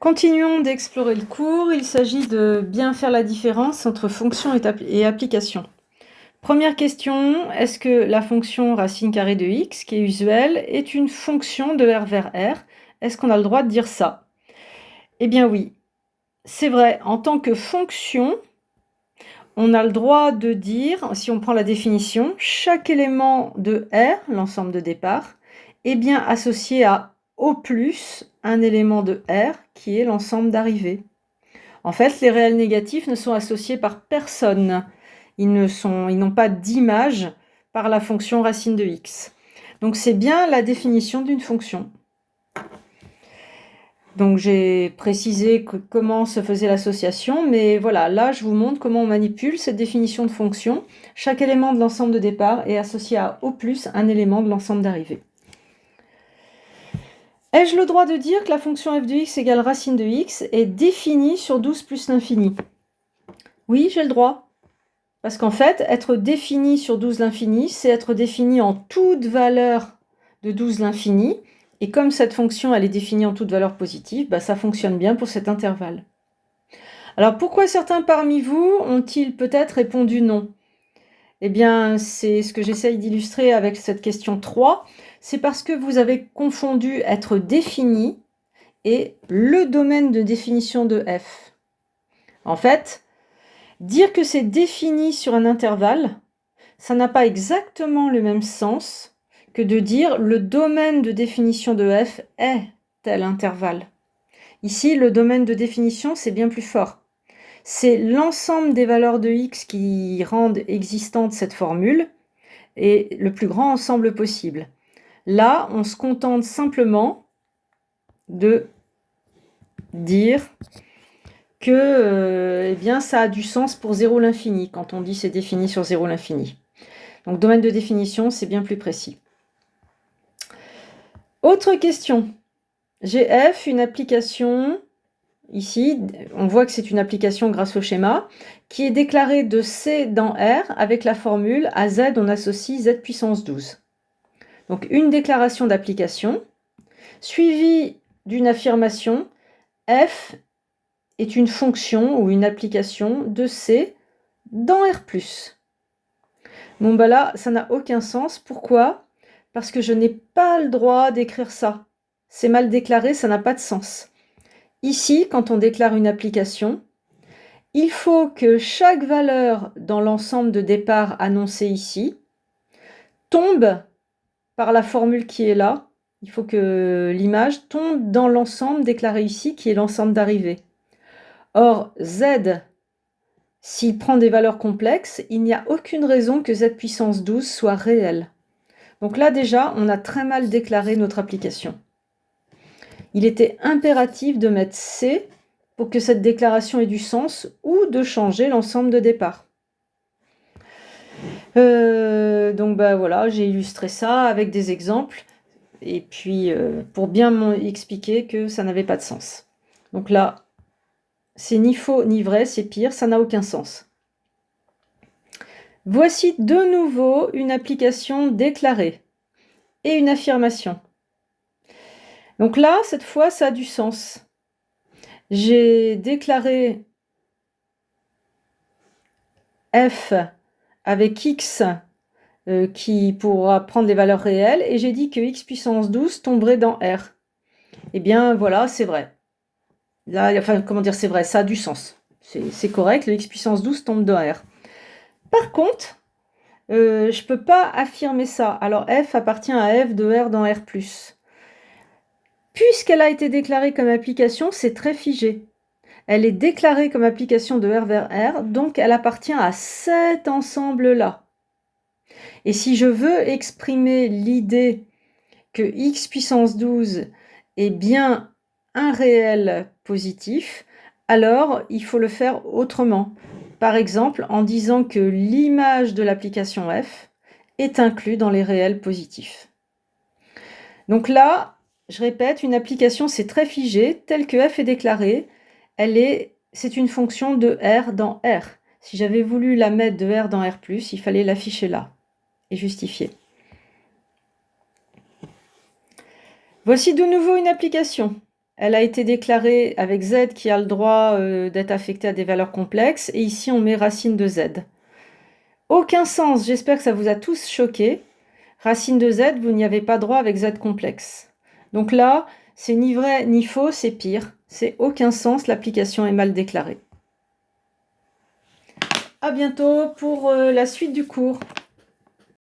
Continuons d'explorer le cours. Il s'agit de bien faire la différence entre fonction et application. Première question, est-ce que la fonction racine carrée de x, qui est usuelle, est une fonction de R vers R? Est-ce qu'on a le droit de dire ça? Eh bien oui, c'est vrai. En tant que fonction, on a le droit de dire, si on prend la définition, chaque élément de R, l'ensemble de départ, est bien associé à au plus un élément de R qui est l'ensemble d'arrivée. En fait, les réels négatifs ne sont associés par personne. Ils n'ont pas d'image par la fonction racine de x. Donc c'est bien la définition d'une fonction. Donc j'ai précisé comment se faisait l'association, mais voilà, là je vous montre comment on manipule cette définition de fonction. Chaque élément de l'ensemble de départ est associé à au plus un élément de l'ensemble d'arrivée. Ai-je le droit de dire que la fonction f de x égale racine de x est définie sur 12 plus l'infini? Oui, j'ai le droit. Parce qu'en fait, être défini sur 12 l'infini, c'est être défini en toute valeur de 12 l'infini. Et comme cette fonction, elle est définie en toute valeur positive, bah, ça fonctionne bien pour cet intervalle. Alors, pourquoi certains parmi vous ont-ils peut-être répondu non? Eh bien, c'est ce que j'essaye d'illustrer avec cette question 3. C'est parce que vous avez confondu être défini et le domaine de définition de f. En fait, dire que c'est défini sur un intervalle, ça n'a pas exactement le même sens que de dire le domaine de définition de f est tel intervalle. Ici, le domaine de définition, c'est bien plus fort. C'est l'ensemble des valeurs de x qui rendent existante cette formule et le plus grand ensemble possible. Là, on se contente simplement de dire que eh bien, ça a du sens pour 0 l'infini, quand on dit c'est défini sur 0 l'infini. Donc, domaine de définition, c'est bien plus précis. Autre question. J'ai f, une application, ici, on voit que c'est une application grâce au schéma, qui est déclarée de C dans R avec la formule à Z, on associe Z puissance 12. Donc, une déclaration d'application, suivie d'une affirmation, f est une fonction ou une application de C dans R+. Bon, bah là, ça n'a aucun sens. Pourquoi? Parce que je n'ai pas le droit d'écrire ça. C'est mal déclaré, ça n'a pas de sens. Ici, quand on déclare une application, il faut que chaque valeur dans l'ensemble de départ annoncé ici tombe par la formule qui est là. Il faut que l'image tombe dans l'ensemble déclaré ici, qui est l'ensemble d'arrivée. Or, Z, s'il prend des valeurs complexes, il n'y a aucune raison que Z puissance 12 soit réel. Donc là déjà, on a très mal déclaré notre application. Il était impératif de mettre C pour que cette déclaration ait du sens ou de changer l'ensemble de départ. Donc bah voilà, j'ai illustré ça avec des exemples et puis pour bien expliquer que ça n'avait pas de sens. Donc là, c'est ni faux ni vrai, c'est pire, ça n'a aucun sens. Voici de nouveau une application déclarée et une affirmation. Donc là, cette fois, ça a du sens. J'ai déclaré f avec x qui pourra prendre des valeurs réelles, et j'ai dit que x puissance 12 tomberait dans R. Eh bien, voilà, c'est vrai. Là, enfin, comment dire, c'est vrai, ça a du sens. C'est correct, le x puissance 12 tombe dans R. Par contre, je ne peux pas affirmer ça. Alors, f appartient à f de R dans R+. Puisqu'elle a été déclarée comme application, c'est très figé. Elle est déclarée comme application de R vers R, donc elle appartient à cet ensemble-là. Et si je veux exprimer l'idée que x puissance 12 est bien un réel positif, alors il faut le faire autrement. Par exemple, en disant que l'image de l'application f est inclue dans les réels positifs. Donc là, je répète, une application, c'est très figé, telle que f est déclarée, c'est une fonction de R dans R. Si j'avais voulu la mettre de R dans R+, il fallait l'afficher là et justifier. Voici de nouveau une application. elle a été déclarée avec Z qui a le droit d'être affecté à des valeurs complexes. Et ici, on met racine de Z. Aucun sens, j'espère que ça vous a tous choqué. Racine de Z, vous n'y avez pas droit avec Z complexe. Donc là, c'est ni vrai ni faux, c'est pire. C'est aucun sens, l'application est mal déclarée. À bientôt pour la suite du cours.